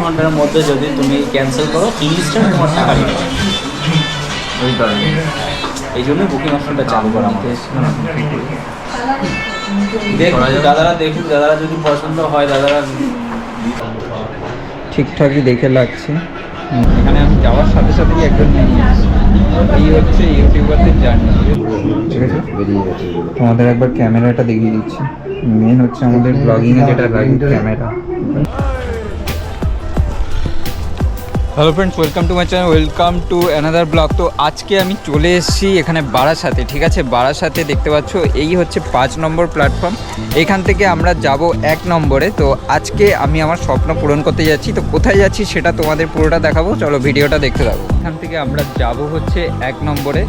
ঘন্টার মধ্যে যদি তুমি ক্যান্সেল করো ইনস্ট্যান্ট তোমার টাকা নিয়ে নেবে। ওই কারণে এই জন্যই বুকিং অপশনটা চালু করা আমাদের। দেখুন দাদারা, দাদারা যদি পছন্দ হয় দাদারা ঠিকঠাকই দেখে লাগছে। এখানে আমি যাওয়ার সাথে সাথেই একজন নিয়ে আসছি। এই হচ্ছে ইউটিউবারদের জার্নি, ঠিক আছে? তোমাদের একবার ক্যামেরাটা দেখিয়ে দিচ্ছি। মেন হচ্ছে আমাদের ব্লগিংয়ে যেটা লাগে camera. Hello friends, welcome to my channel, welcome to another blog. তো আজকে আমি চলে এসেছি এখানে বারাসাতে, ঠিক আছে? বারাসাতে দেখতে পাচ্ছ এই হচ্ছে 5 নম্বর প্ল্যাটফর্ম। এখান থেকে আমরা যাব 1 নম্বরে। তো আজকে আমি আমার স্বপ্ন পূরণ করতে যাচ্ছি। তো কোথায় যাচ্ছি সেটা তোমাদের পুরোটা দেখাবো, চলো ভিডিওটা দেখতে থাকো। এখান থেকে আমরা যাব হচ্ছে 1 নম্বরে।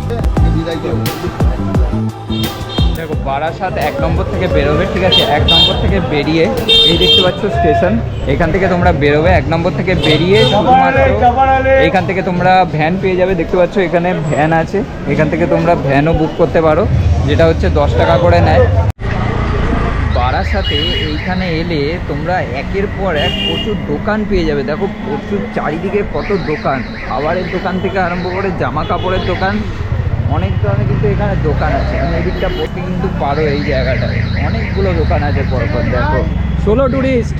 দেখো বারাসাত 1 নম্বর থেকে বেরোবে, ঠিক আছে? 1 নম্বর থেকে বেরিয়ে এই দেখতে পাচ্ছ স্টেশন, এখান থেকে তোমরা বেরোবে। 1 নম্বর থেকে বেরিয়ে এইখান থেকে তোমরা ভ্যান পেয়ে যাবে, দেখতে পাচ্ছ এখানে ভ্যান আছে। এখান থেকে তোমরা ভ্যানও বুক করতে পারো, যেটা হচ্ছে 10 টাকা করে নেয়। বারাসাতে এইখানে এলে তোমরা একের পর এক প্রচুর দোকান পেয়ে যাবে। দেখো প্রচুর চারিদিকে কত দোকান, খাবারের দোকান থেকে আরম্ভ করে জামা কাপড়ের দোকান, অনেক ধরনের কিন্তু এখানে দোকান আছে। তুমি এদিকটা পড়তে কিন্তু পারো, এই জায়গাটায় অনেকগুলো দোকান আছে পরপর। দেখো সোলো ট্যুরিস্ট,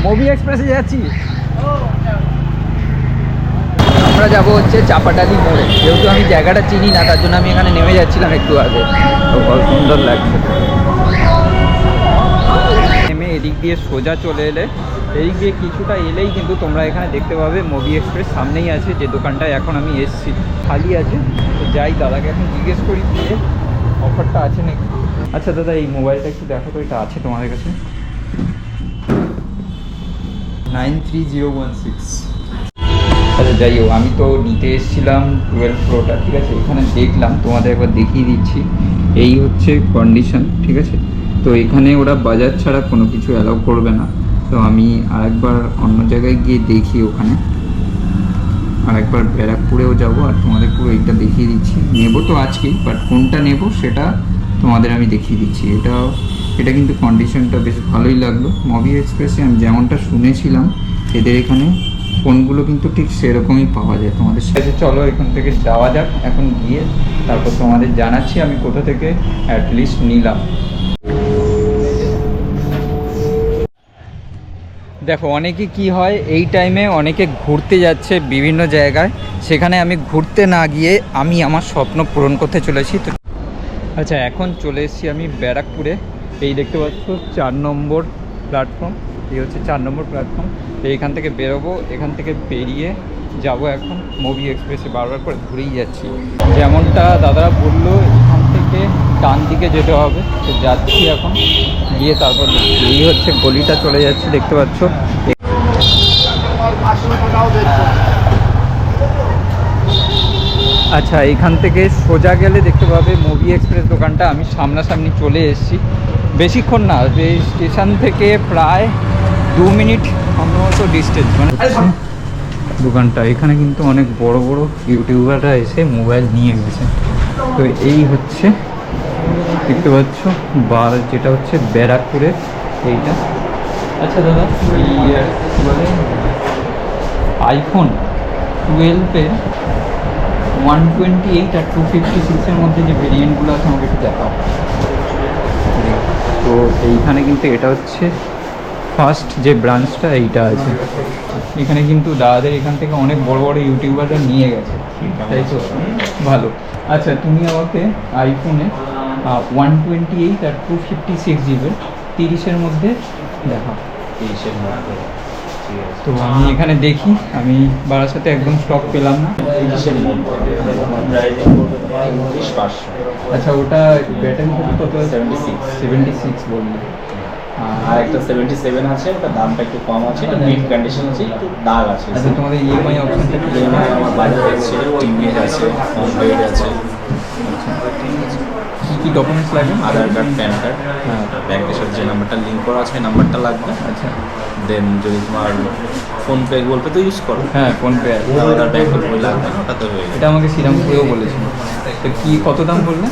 মুভি এক্সপ্রেসে যাচ্ছি। আমরা যাবো হচ্ছে চাপাটালি মোড়ে। যেহেতু আমি জায়গাটা চিনি না, তার জন্য আমি এখানে নেমে যাচ্ছিলাম একটু আগে। তো খুব সুন্দর লাগছে। নেমে এদিক দিয়ে সোজা চলে এলে, এই দিয়ে কিছুটা এলেই কিন্তু তোমরা এখানে দেখতে পাবে মুভি এক্সপ্রেস সামনেই আছে। যে দোকানটায় এখন আমি এসেছি খালি আছে। তো যাই দাদাকে এখন জিজ্ঞেস করি যে অফারটা আছে নাকি। আচ্ছা দাদা, এই মোবাইলটা একটু দেখো তো, এটা আছে তোমাদের কাছে? 93016। আচ্ছা যাই হোক, আমি তো নিতে এসেছিলাম 12 প্রোটা, ঠিক আছে? এখানে দেখলাম, তোমাদের একবার দেখিয়ে দিচ্ছি। এই হচ্ছে কন্ডিশন, ঠিক আছে? তো এখানে ওরা বাজার ছাড়া কোনো কিছু অ্যালাউ করবে না। তো আমি আরেকবার অন্য জায়গায় গিয়ে দেখি, ওখানে আরেকবার ব্যারাকপুরেও যাবো আর তোমাদের পুরো এইটা দেখিয়ে দিচ্ছি। নেবো তো আজকেই, বাট কোনটা নেব সেটা তোমাদের আমি দেখিয়ে দিচ্ছি। এটা কিন্তু কন্ডিশনটা বেশ ভালোই লাগলো। মুভি এক্সপ্রেসে আমি যেমনটা শুনেছিলাম, এদের এখানে ফোনগুলো কিন্তু ঠিক সেরকমই পাওয়া যায়। তোমাদের সাথে চলো এখান থেকে যাওয়া যাক, এখন গিয়ে তারপর তোমাদের জানাচ্ছি আমি কোথা থেকে অ্যাটলিস্ট নিলাম। দেখো অনেকে কি হয়, এই টাইমে অনেকে ঘুরতে যাচ্ছে বিভিন্ন জায়গায়, সেখানে আমি ঘুরতে না গিয়ে আমি আমার স্বপ্ন পূরণ করতে চলেছি। তো আচ্ছা, এখন চলে এসেছি আমি ব্যারাকপুরে। এই দেখতে পাচ্ছ 4 নম্বর প্ল্যাটফর্ম, এই হচ্ছে 4 নম্বর প্ল্যাটফর্ম। এইখান থেকে বেরোবো, এখান থেকে বেরিয়ে যাব এখন মুভি এক্সপ্রেসে। বারবার করে ঘুরেই যাচ্ছি, যেমনটা দাদারা বললো এখান থেকে ডান দিকে যেতে হবে। তো যাচ্ছি এখন, গিয়ে তারপর এই হচ্ছে গলিটা চলে যাচ্ছে, দেখতে পাচ্ছ। আচ্ছা, এখান থেকে সোজা গেলে দেখতে পাবে মুভি এক্সপ্রেস দোকানটা। আমি সামনাসামনি চলে এসেছি, বেশিক্ষণ না, এই স্টেশন থেকে প্রায় 2 মিনিট সম্ভবত ডিস্টেন্স। মানে দোকানটা এখানে কিন্তু অনেক বড় বড় ইউটিউবাররা এসে মোবাইল নিয়ে গেছে। তো এই হচ্ছে দেখতে পাচ্ছ যেটা হচ্ছে ব্যারাকপুরের এইটা। আচ্ছা দাদা, এই বলে আইফোন 12-এর 128 আর 256-এর মধ্যে যে ভেরিয়েন্টগুলো আছে আমাকে একটু দেখাও। তো এইখানে কিন্তু এটা হচ্ছে ফার্স্ট যে ব্রাঞ্চটা এইটা আছে। এখানে কিন্তু দাদাদের এখান থেকে অনেক বড় বড় ইউটিউবাররা নিয়ে গেছে, তাই তো? ভালো। আচ্ছা, তুমি আমাকে আইফোনে 128 আর 256 জিবির 30-এর মধ্যে দেখাও। 30-এর মধ্যে তো আমি এখানে দেখি, আমি বারাসাতে একদম স্টক পেলাম না। 30-এর মধ্যে আচ্ছা, ওটা ব্যাটারি কত? 76 বললি। আর একটা 77 আছে, ওটা দামটা একটু কম আছে, এটা মিড কন্ডিশন আছে, একটু দাগ আছে। আচ্ছা, তোমাদের ইএমআই অপশনটা কি? ইএমআই আমার বাজেট আছে, টিভিএস আছে, ফোনপেড আছে। কী কী ডকুমেন্টস লাগে? আধার কার্ড, প্যান কার্ড, হ্যাঁ, ব্যাংকের সাথে যে নাম্বারটা লিঙ্ক করা আছে নাম্বারটা লাগবে। আচ্ছা, দেন যদি তোমার ফোনপে গুগল পে তো ইউজ করো, হ্যাঁ ফোনপে আছে, আধার ব্যাংকের বই লাগবে না, ওটাতে হয়ে যাবে। এটা আমাকে শ্রীরামপুরেও বলেছিল। তো কী কত দাম বললে?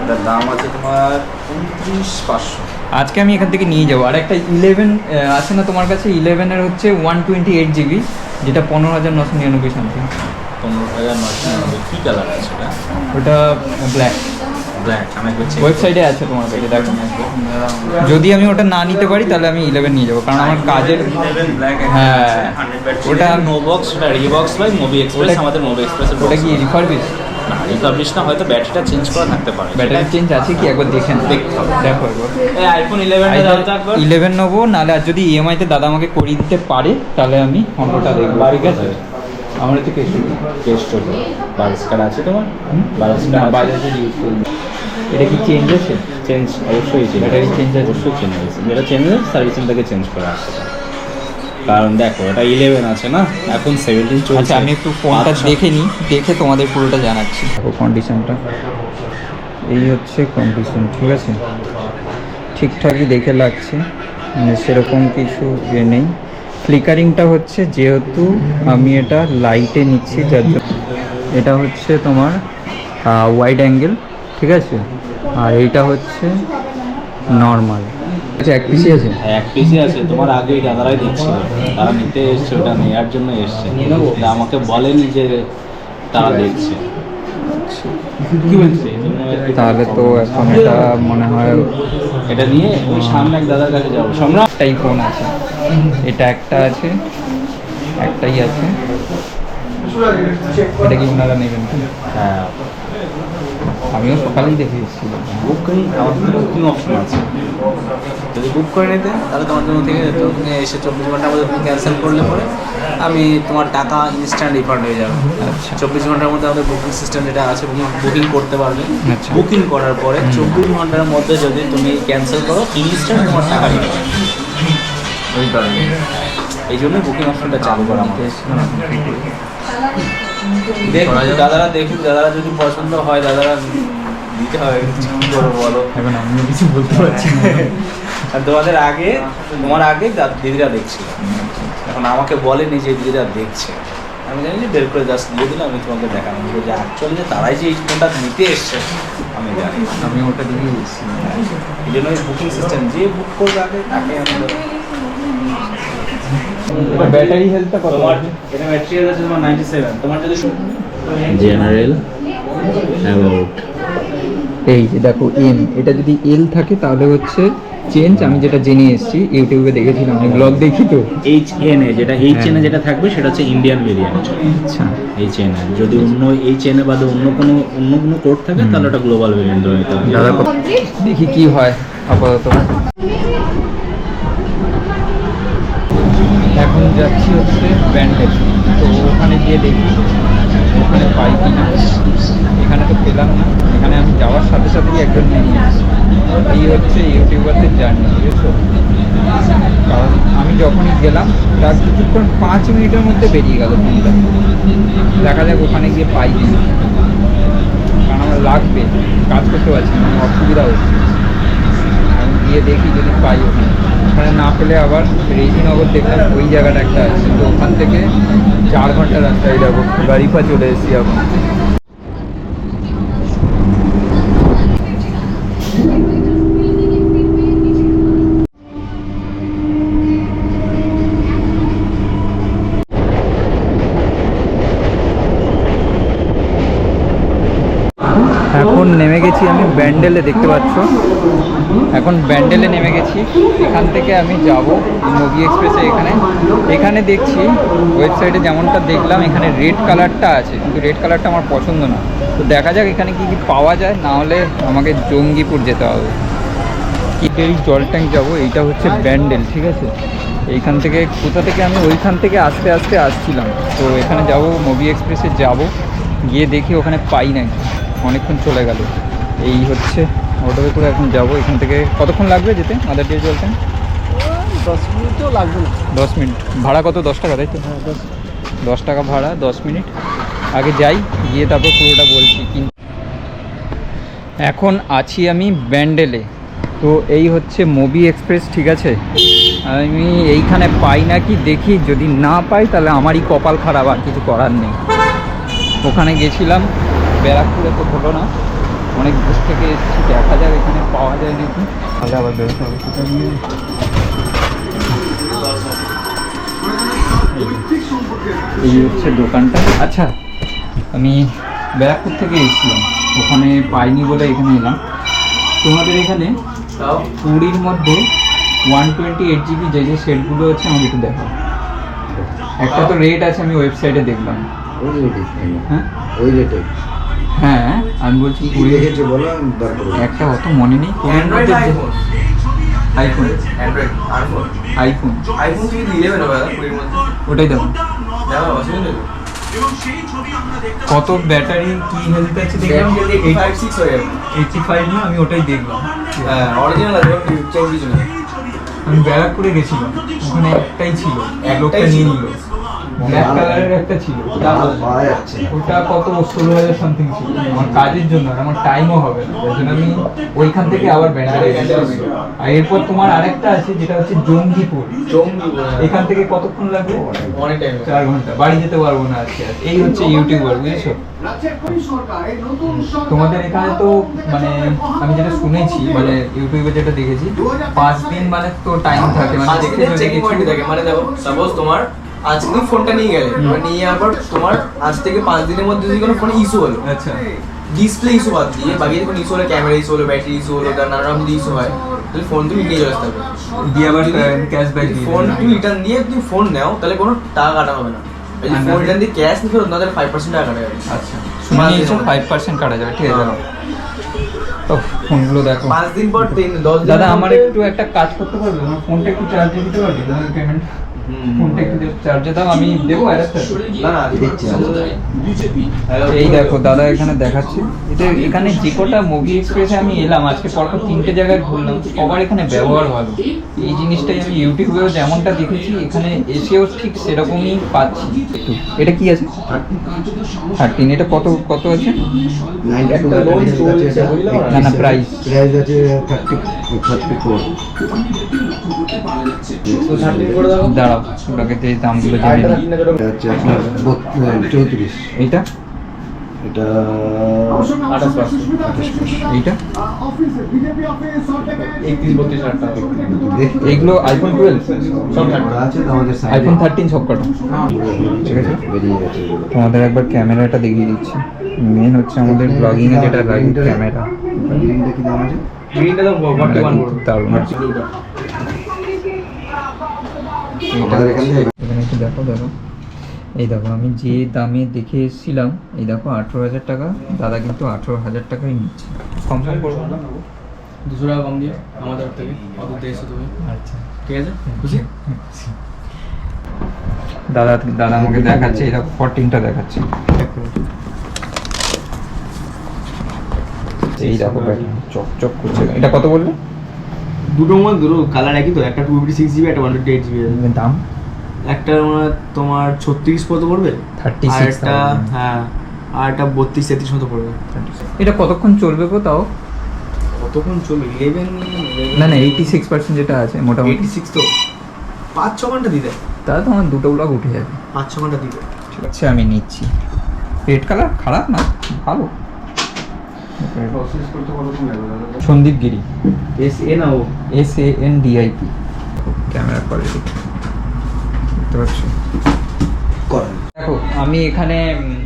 এটার দাম আছে তোমার 29,500। আজকে আমি এখান থেকে নিয়ে যাবো। আর একটা 11 আছে না তোমার কাছে? 11-এর হচ্ছে 128 জিবি, যেটা 15,999 সামথিং। 15,999। কী কালার আছে ওটা? ওটা ব্ল্যাক। ব্ল্যাক। আমি ওয়েবসাইটে আছে তোমার কাছে, দেখো। যদি আমি ওটা না নিতে পারি তাহলে আমি 11 নিয়ে যাবো, কারণ আমার কাজের। হ্যাঁ, ওটা নোবক্স, ওটা রিবক্স বাই মুভি এক্সপ্রেস, আমাদের মুভি এক্সপ্রেসের। ওটা কি রিফারবিশ? না, রিপাবলিশ না, হয়তো ব্যাটারিটা চেঞ্জ করা থাকতে পারে। ব্যাটারি চেঞ্জ আছে কি একবার দেখে দেখতে হবে। দেখো একবার। এই আইফোন 11টা দাও তো একবার। 11 নেবো, নাহলে আর যদি ইএমআইতে দাদা আমাকে করিয়ে দিতে পারে তাহলে আমি অন্যটা দেখবো, ঠিক আছে? আমার হচ্ছে কেস্টোর বাজাজ কার্ড আছে তোমার? বাজাজ না, কার্ড বাজাজের ইউজ করি। এটা কি চেঞ্জ আছে? চেঞ্জ অবশ্যই চেঞ্জ। ব্যাটারি চেঞ্জ আছে? অবশ্যই চেঞ্জ আছে। যেটা চেঞ্জ আছে সার্ভিসিং থেকে চেঞ্জ করা আসতে পারে। কারণ দেখো এটা 11 আছে না, এখন 17 চলছে। আচ্ছা, আমি একটু ফোনটা দেখে নিই, দেখে তোমাদের পুরোটা জানাচ্ছি। দেখো কন্ডিশনটা, এই হচ্ছে কন্ডিশন, ঠিক আছে? ঠিকঠাকই দেখে লাগছে, মানে সেরকম কিছু ইয়ে নেই। ফ্লিকারিংটা হচ্ছে, যেহেতু আমি এটা লাইটে নিচ্ছি যার জন্য এটা হচ্ছে তোমার ওয়াইড অ্যাঙ্গেল, ঠিক আছে? আর এইটা হচ্ছে নর্মাল। আচ্ছা, এক পিসি আছে? এক পিসি আছে। তোমার আগেই দাদারাই দিচ্ছিল, তারা নিতে এসছে, ওটা নেওয়ার জন্য এসছে। তা আমাকে বলেনি যে তারা দেখছে। কি বলছে? তাহলে তো এখন এটা মনে হয় এটা নিয়ে ওই সামনে এক দাদার কাছে যাবো। সম্রাট একটাই ফোন আছে, এটা একটা আছে, একটাই আছে। এটা কি ওনারা নেবেন? হ্যাঁ, আমিও সকালেই দেখে এসেছিলাম। বুকিং, আমাদের বুকিং অপশন আছে। যদি বুক করে নিতে তাহলে তোমার জন্য থেকে তুমি এসে 24 ঘন্টার মধ্যে তুমি ক্যান্সেল করলে পরে আমি তোমার টাকা ইনস্ট্যান্ট রিফান্ড হয়ে যাবে। আচ্ছা, 24 ঘন্টার মধ্যে আমাদের বুকিং সিস্টেম যেটা আছে, বুকিং করতে পারবে। আচ্ছা। বুকিং করার পরে 24 ঘন্টার মধ্যে যদি তুমি ক্যান্সেল করো, ইনস্ট্যান্ট তোমার টাকা রিফান্ড। ওই কারণে এই জন্যই বুকিং অপশনটা চালু করা আমাদের। এসেছিলাম। দেখুন দাদারা, দেখুন দাদারা যদি পছন্দ হয়, দাদারা দিতে হবে। কি করবো বলো? এখন আমিও কিছু বলতে পারছি না। আর তোমাদের আগে, তোমার আগে দিদিরা দেখছিল, এখন আমাকে বলেনি যে দিদিরা দেখছে। আমি জানি যে বের করে জাস্ট দিয়ে দিলাম, আমি তোমাকে দেখানো যে অ্যাকচুয়ালি যে তারাই যে এই ফোনটা নিতে এসছে আমি জানি। আমি ওটা দিকে এসেছি। এই জন্য বুকিং সিস্টেম, যে বুক করবে আগে তাকে আমি এটা ব্যাটারি হেলথটা কত? তোমার এটা ম্যাটেরিয়াল আছে তোমার 97। তোমার যদি জেনারেল অ্যাবাউট, এই যে দেখো এম, এটা যদি এল থাকে তাহলে হচ্ছে চেঞ্জ। আমি যেটা জেনে এসেছি, ইউটিউবে দেখেছিলাম, আমি ব্লগ দেখি তো। HN এ যেটা HN এ যেটা থাকবে সেটা হচ্ছে ইন্ডিয়ান ভেরিয়েন্ট। আচ্ছা, HN এ যদি অন্য HN এ বাদে অন্য কোনো কোড থাকে তাহলে ওটা গ্লোবাল ভেরিয়েন্ট হতে হবে। দাদা দেখি কি হয় আপাতত। এখন যাচ্ছি হচ্ছে ব্যান্ডেল, তো ওখানে গিয়ে দেখি ওখানে পাই কি না। এখানে তো পেলাম না, এখানে আমি যাওয়ার সাথে সাথেই একজন নিয়ে নিয়েছি। এই হচ্ছে ইউটিউবারদের জার্নি, বুঝেছো? কারণ আমি যখনই গেলাম তার কিছুক্ষণ 5 মিনিটের মধ্যে বেরিয়ে গেল ফোনটা। দেখা যাক ওখানে গিয়ে পাই কি না, কারণ আমার লাগবে, কাজ করতে পারছি না, আমার অসুবিধা হচ্ছে। আমি গিয়ে দেখি যদি পাই ওখানে। ওখানে না পেলে আবার রেজিনগর দেখলাম, ওই জায়গাটা একটা আছে, তো ওখান থেকে 4 ঘন্টা রাস্তায় যাবো। গাড়িপা চলে এসেছি এখন। এখন নেমে গেছি আমি ব্যান্ডেলে, দেখতে পাচ্ছ। এখন ব্যান্ডেলে নেমে গেছি। এখান থেকে আমি যাব মুভি এক্সপ্রেসে। এখানে দেখছি ওয়েবসাইটে যেমনটা দেখলাম, এখানে রেড কালারটা আছে, কিন্তু রেড কালারটা আমার পছন্দ না। তো দেখা যাক এখানে কি কি পাওয়া যায়, না হলে আমাকে জঙ্গিপুর যেতে হবে। কিটেরি জল ট্যাঙ্ক যাবো, এইটা হচ্ছে ব্যান্ডেল, ঠিক আছে? এইখান থেকে কোথা থেকে আমি ওইখান থেকে আস্তে আস্তে আসছিলাম। তো এখানে যাব, মুভি এক্সপ্রেসে যাব, গিয়ে দেখি ওখানে পাই নাকি। অনেকক্ষণ চলে গেল। এই হচ্ছে অটোতে করে এখন যাব। এখান থেকে কতক্ষণ লাগবে যেতে মাদার ডে চলতেন? 10 মিনিটও লাগবে না। 10 মিনিট। ভাড়া কত? 10 টাকা, তাই তো? 10 টাকা ভাড়া, 10 মিনিট। আগে যাই, গিয়ে তারপর পুরোটা বলছি। কিন্তু এখন আছি আমি ব্যান্ডেলে। তো এই হচ্ছে মুভি এক্সপ্রেস, ঠিক আছে? আমি এইখানে পাই নাকি দেখি, যদি না পাই তাহলে আমারই কপাল খারাপ, আর কিছু করার নেই। ওখানে গেছিলাম ব্যারাকপুরে, তো হলো না। অনেক দূর থেকে এসেছি, দেখা যাক এখানে পাওয়া যায় নাকি। তাহলে আবার বেরোতে হবে। সেটা নিয়ে এই হচ্ছে দোকানটা। আচ্ছা, আমি ব্যারাকপুর থেকে এসেছিলাম, ওখানে পাইনি বলে এখানে এলাম। তোমাদের এখানে 20 মধ্যে 128 GB যে যে সেটগুলো আছে আমাকে একটু দেখাও। একটা তো রেট আছে, আমি ওয়েবসাইটে দেখলাম। ওই রেটে হ্যাঁ ওই রেটে হ্যাঁ, আমি বলছি কি দেখেছে বলো, আমি বার করবো। একটা অত মনে নেই। Android iPhone Android iPhone iPhone থেকে 11 হবে দাদা 20 মধ্যে। ওটাই দেখো দেখো অসুবিধা নেই। কত ব্যাটারি কি হেলথ আছে দেখলাম। 85 হয়ে যাবে। 85 না, আমি ওটাই দেখলাম। হ্যাঁ অরিজিনাল আছে, চেঞ্জ কিছু না। আমি ব্যারাকপুরে গেছিলাম, ওখানে একটাই ছিল, লোকটা একটাই নিয়ে ছিল। নিল। ব্ল্যাক কালারের একটা ছিল, পাওয়া যাচ্ছে না। ওটা কত 16,000 সামথিং ছিল। আমার কাজের জন্য, আর আমার টাইমও হবে না, যার জন্য আমি ওইখান থেকে আবার ব্যাটারি এনেছি। আর এরপর তোমার আরেকটা আছে যেটা হচ্ছে জঙ্গিপুর। এখান থেকে কতক্ষণ লাগবে? অনেক টাইম 4 ঘন্টা। বাড়ি যেতে পারবো না আজকে আর। এই হচ্ছে ইউটিউবার, বুঝেছো? তোমাদের এখানে তো মানে আমি যেটা শুনেছি, মানে ইউটিউবে যেটা দেখেছি, 5 দিন মানে তো টাইম থাকে, মানে আজকে দেখে যদি চেকিং পয়েন্ট থাকে, মানে দেখো সাপোজ তোমার আজকে তুমি ফোনটা নিয়ে গেলে, এবার নিয়ে যাওয়ার পর তোমার আজ থেকে 5 দিনের মধ্যে যদি কোনো ফোনে ইস্যু হলো, আচ্ছা ডিসপ্লে ইস্যু বাদ দিয়ে বাকি যখন ইস্যু হলো, ক্যামেরা ইস্যু হলো, ব্যাটারি ইস্যু হলো, তার নানা রকম ইস্যু হয়, তাহলে ফোন তুমি নিয়ে চলে আসতে হবে। দিয়ে আবার ক্যাশব্যাক দিয়ে ফোন দেবে। তুমি রিটার্ন দিয়ে তুমি ফোন নাও, তাহলে কোনো টাকা কাটা হবে না। যদি আর ফোন না- রিটার্ন দিয়ে ক্যাশ নিতে হলো, তাহলে 5% টাকা কাটা যাবে। আচ্ছা মানে এইসব 5% কাটা যাবে, ঠিক আছে। হ্যাঁ। তো ফোনগুলো দেখো। 5 দিন পর 10 দিন দাদা আমার একটু একটা কাজ করতে পারবে? আমার ফোনটা একটু চার্জে দিতে পারবে? তোমার পেমেন্ট ফোনটা একটু চার্জে দাও, আমি দেবো অ্যাডাপ্টার। না না দিচ্ছি হ্যালো এই দেখো দাদা এখানে দেখাচ্ছে, এটা এখানে যে কটা মুভি এক্সপ্রেসে আমি এলাম আজকে, পরপর 3টে জায়গায় ঘুরলাম, সবার এখানে ব্যবহার ভালো। এই জিনিসটাই আমি ইউটিউবেও যেমনটা দেখেছি, এখানে এসেও ঠিক সেরকমই পাচ্ছি। এটা কি আছে? 13। এটা কত কত আছে? 92 একটা loan চলছে, আছে, বুঝলাম না। না না, প্রাইস প্রাইস আছে 34। তো 13 করে দাও। দাঁড়াও, ওটাকে যে দামগুলো জেনে আরেকটা নিই। কিনে দাও। এটা হচ্ছে আপনার 34। এইটা এটা 28%। এইটা 31-32 হাজার টাকা। দেখি এইগুলো আইফোন 12, সব ওরা আছে তো আমাদের সাইডে। আইফোন 13 সব কটা। ঠিক আছে, বেরিয়ে গেছে এগুলো। তোমাদের একবার ক্যামেরাটা দেখিয়ে দিচ্ছি। মেন হচ্ছে আমাদের ব্লগিং এ যেটা লাগে ক্যামেরা। গ্রিনটা কি দাম আছে? গ্রিনটা তো 41 করবে। দারুণ আছে। ব্লুটা। আমাদের এখান থেকে এখানে একটু দেখো দেখো, এই দেখো আমি যে দামে দেখে এসেছিলাম, এই দেখো 18,000 টাকা, দাদা কিন্তু 18,000 টাকাই নিচ্ছে। কম সম করবো না? 200 টাকা কম দিয়ে আমাদের থেকে অত দিয়েছো তুমি। আচ্ছা ঠিক আছে, খুশি? দাদা দাদা আমাকে দেখাচ্ছে, এই দেখো 14টা দেখাচ্ছে। এই দেখো চকচক করছে। এটা কত বললে? দুটোর মধ্যে দুটো কালার একই তো, একটা 256 জিবি, একটা 128 জিবি আছে। দাম একটা তোমার 36 কত পড়বে, 36,000 আর একটা হ্যাঁ, আর একটা 32-33 মতো পড়বে। এটা কতক্ষণ চলবে গো তাও? কতক্ষণ চলবে? 11 না না, 86% যেটা আছে মোটামুটি। 86 তো 5-6 ঘন্টা দিতে, তাহলে তো আমার দুটো ব্লগ উঠে যাবে। 5-6 ঘন্টা দিতে। ঠিক আছে, আমি নিচ্ছি। রেড কালার খারাপ না, ভালো। সন্দীপ গিরি, SNO SANDIP। ক্যামেরা কোয়ালিটি দেখতে পাচ্ছ। করেন। দেখো আমি এখানে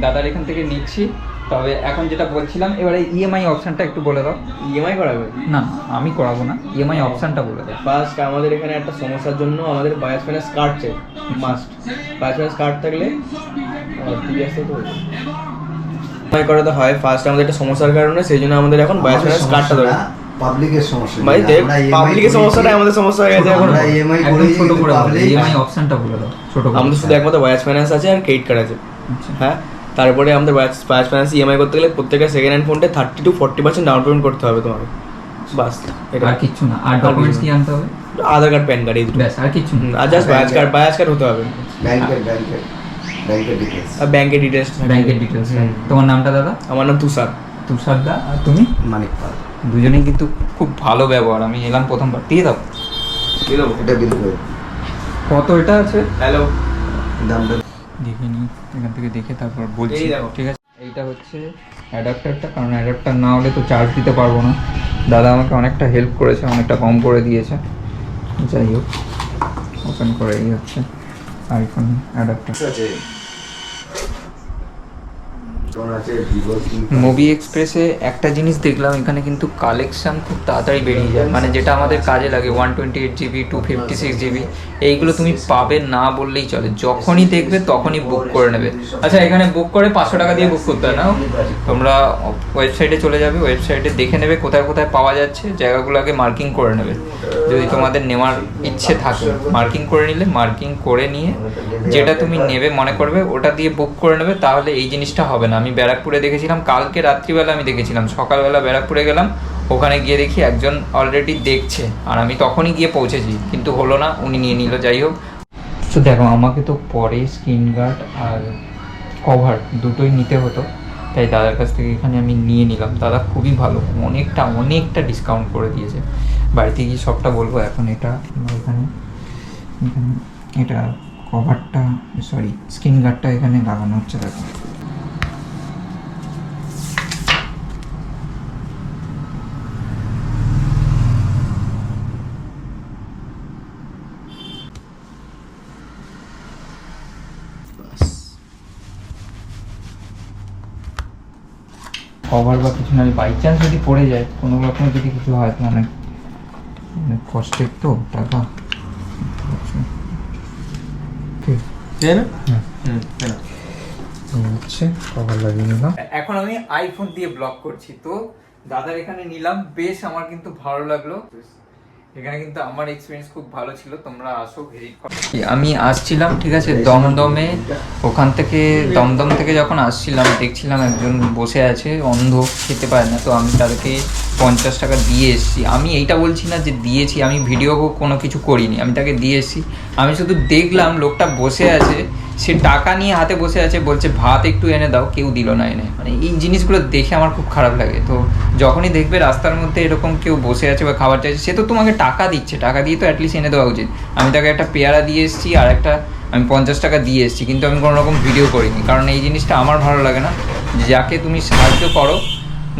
দাদার এখান থেকে নিচ্ছি, তবে এখন যেটা বলছিলাম, এবারে ইএমআই অপশানটা একটু বলে দাও। ইএমআই করাবে? না আমি করাবো না, ইএমআই অপশানটা বলে দাও। ফার্স্ট আমাদের এখানে একটা সমস্যার জন্য আমাদের বায়াস ফাইন্যান্স কার্ড চাই, মাস্ট। বায়াস ফাইন্যান্স কার্ড থাকলে ঠিক আছে তো ইএমআই করাতে হয়। ফার্স্ট আমাদের একটা সমস্যার কারণে, সেই জন্য আমাদের এখন বায়াস ফাইন্যান্স কার্ডটা দরকার। পাবলিকের সমস্যা। ভাই দেখ, আমরা EMI পাবলিকের করি, সমস্যাটাই আমাদের সমস্যা হয়ে গেছে এখন। আমরা EMI একদম করি, ছোট করে দাও, public- ইএমআই অপশানটা বলে দাও, ছোট করে। আমাদের শুধু একমাত্র বায়াস ফাইন্যান্স আছে আর ক্রেডিট কার্ড আছে। আচ্ছা। হ্যাঁ, তারপরে আমাদের বায়াস ফাইন্যান্স ইএমআই করতে গেলে প্রত্যেকটা সেকেন্ড হ্যান্ড ফোনটা 30-40% ডাউন পেমেন্ট করতে হবে তোমাকে, বাস। এটা আর কিচ্ছু না। আর ডকুমেন্টস কি আনতে হবে? আধার কার্ড, প্যান কার্ড, এই দুটো। ব্যাস, আর কিচ্ছু না। আর জাস্ট বায়াস কার্ড হতে হবে, ব্যাংকের ডিটেলস। আর ব্যাংকের ডিটেলস। ব্যাংকের ডিটেলস। তোমার নামটা দাদা? আমার নাম তুষার। তুষার দা। আর তুমি? মানিক পাল। দুজনেই কিন্তু খুব ভালো ব্যবহার। আমি এলাম প্রথমবার, দিয়ে দাও। এটা বিল করে কত এটা আছে? হ্যালো, দামটা দেখে নিই, এখান থেকে দেখে তারপর বলছি। এই দেখো। ঠিক আছে, এইটা হচ্ছে অ্যাডাপ্টারটা, কারণ অ্যাডাপ্টার না হলে তো চার্জ দিতে পারবো না। দাদা আমাকে অনেকটা হেল্প করেছে, অনেকটা কম করে দিয়েছে। যাই হোক, ওপেন করে এই হচ্ছে আইফোন অ্যাডাপ্টার। মুভি এক্সপ্রেসে একটা জিনিস দেখলাম, এখানে কিন্তু কালেকশান খুব তাড়াতাড়ি বেরিয়ে যায়, মানে যেটা আমাদের কাজে লাগে 128 GB 256 GB এইগুলো তুমি পাবে না বললেই চলে, যখনই দেখবে তখনই বুক করে নেবে। আচ্ছা, এখানে বুক করে 500 টাকা দিয়ে বুক করতে হয় না? তোমরা ওয়েবসাইটে চলে যাবে, ওয়েবসাইটে দেখে নেবে কোথায় কোথায় পাওয়া যাচ্ছে, জায়গাগুলোকে মার্কিং করে নেবে। যদি তোমাদের নেওয়ার ইচ্ছে থাকে মার্কিং করে নিলে, মার্কিং করে নিয়ে যেটা তুমি নেবে মনে করবে ওটা দিয়ে বুক করে নেবে, তাহলে এই জিনিসটা হবে না। আমি ব্যারাকপুরে দেখেছিলাম, কালকে রাত্রিবেলা আমি দেখেছিলাম, সকালবেলা ব্যারাকপুরে গেলাম, ওখানে গিয়ে দেখি একজন অলরেডি দেখছে, আর আমি তখনই গিয়ে পৌঁছেছি, কিন্তু হলো না, উনি নিয়ে নিল। যাই হোক, তো দেখো আমাকে তো পরে স্ক্রিন গার্ড আর কভার দুটোই নিতে হতো, তাই দাদার কাছ থেকে এখানে আমি নিয়ে নিলাম। দাদা খুবই ভালো, অনেকটা ডিসকাউন্ট করে দিয়েছে। বাড়িতে গিয়ে সবটা বলবো। এখন এটা এখানে এটা কভারটা, সরি স্ক্রিন গার্ডটা এখানে লাগানো হচ্ছে। দেখো কভার বা কিছু না, বাই চান্স যদি পড়ে যায় কোনো রকম, যদি কিছু হয় তো অনেক কষ্টের তো টাকা। হচ্ছে কভার লাগিয়ে নিলাম। এখন আমি আইফোন দিয়ে ব্লগ করছি, তো দাদার এখানে নিলাম, বেশ আমার কিন্তু ভালো লাগলো। এখানে কিন্তু আমার এক্সপিরিয়েন্স খুব ভালো ছিল, তোমরা আসো ভিজিট করো। আমি আসছিলাম, ঠিক আছে, দমদমে, ওখান থেকে দমদম থেকে যখন আসছিলাম দেখছিলাম একজন বসে আছে অন্ধ, খেতে পারে না, তো আমি তাদেরকে 50 টাকা দিয়ে এসেছি। আমি এইটা বলছি না যে দিয়েছি, আমি ভিডিও কোনো কিছু করিনি, আমি তাকে দিয়ে এসেছি। আমি শুধু দেখলাম লোকটা বসে আছে, সে টাকা নিয়ে হাতে বসে আছে, বলছে ভাত একটু এনে দাও, কেউ দিল না এনে। মানে এই জিনিসগুলো দেখে আমার খুব খারাপ লাগে। তো যখনই দেখবে রাস্তার মধ্যে এরকম কেউ বসে আছে বা খাবার চাইছে, সে তো তোমাকে টাকা দিচ্ছে, টাকা দিয়ে তো অ্যাটলিস্ট এনে দেওয়া উচিত। আমি তাকে একটা পেয়ারা দিয়ে এসেছি, আর একটা আমি 50 টাকা দিয়ে এসেছি, কিন্তু আমি কোনো রকম ভিডিও করিনি, কারণ এই জিনিসটা আমার ভালো লাগে না। যাকে তুমি সাহায্য করো,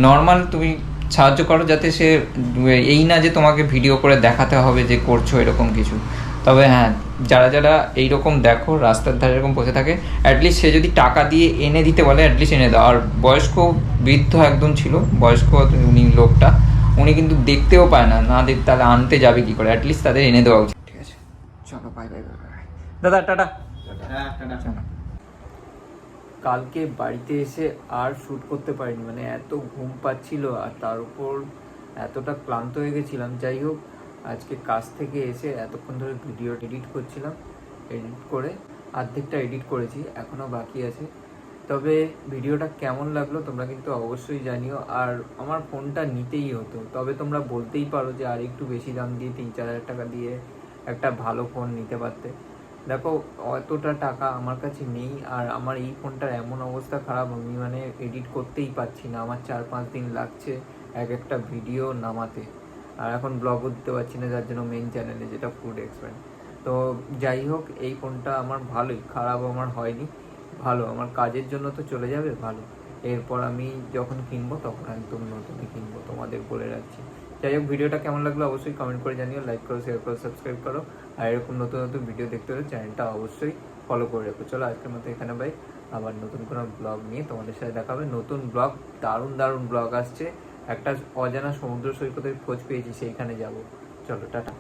নর্মাল তুমি সাহায্য করো, যাতে সে এই না যে তোমাকে ভিডিও করে দেখাতে হবে যে করছো এরকম কিছু। তবে হ্যাঁ, যারা যারা এইরকম দেখো রাস্তার ধারে এরকম বসে থাকে, অ্যাটলিস্ট সে যদি টাকা দিয়ে এনে দিতে বলে অ্যাটলিস্ট এনে দাও। আর বয়স্ক বৃদ্ধ একদম ছিল, বয়স্ক উনি লোকটা, উনি কিন্তু দেখতেও পায় না, না দেখ তাহলে আনতে যাবে কি করে, অ্যাটলিস্ট তাদের এনে দেওয়া উচিত। ঠিক আছে, চলো বাই বাই বাই বাই দাদা, টাটা। চলো। কালকে বাড়িতে এসে আর শ্যুট করতে পারিনি, মানে এত ঘুম পাচ্ছিল, আর তার উপর এতটা ক্লান্ত হয়ে গেছিলাম। যাই হোক, আজকে কাজ থেকে এসে এতক্ষণ ধরে ভিডিও এডিট করছিলাম, এডিট করে অর্ধেকটা এডিট করেছি, এখনও বাকি আছে। তবে ভিডিওটা কেমন লাগলো তোমরা কিন্তু অবশ্যই জানিও। আর আমার ফোনটা নিতেই হতো, তবে তোমরা বলতেই পারো যে আর একটু বেশি দাম দিয়ে 3-4 হাজার টাকা দিয়ে একটা ভালো ফোন নিতে পারতে। দেখো, অতটা টাকা আমার কাছে নেই, আর আমার এই ফোনটার এমন অবস্থা খারাপ, আমি মানে এডিট করতেই পারছি না, আমার 4-5 দিন লাগছে একটা ভিডিও নামাতে, আর এখন ব্লগও দিতে পারছি না, যার জন্য মেইন চ্যানেলে, যেটা ফুড এক্সপ্যান্ড। তো যাই হোক, এই ফোনটা আমার ভালোই, খারাপ আমার হয়নি, ভালো, আমার কাজের জন্য তো চলে যাবে ভালো। এরপর আমি যখন কিনবো তখন একদম নতুনই কিনবো, তোমাদের বলে রাখছি। যাই হোক, ভিডিওটা কেমন লাগলো অবশ্যই কমেন্ট করে জানিও, লাইক করো, শেয়ার করো, সাবস্ক্রাইব করো, আর এরকম নতুন নতুন ভিডিও দেখতে হলে চ্যানেলটা অবশ্যই ফলো করে রাখো। চলো আজকের মতো এখানে বাই, আবার নতুন কোনো ব্লগ নিয়ে তোমাদের সাথে দেখা হবে। নতুন ব্লগ, দারুণ ব্লগ আসছে। একটা অজানা সমুদ্র সৈকতের খোঁজ পেয়েছি, সেইখানে যাব। চলো টাটা।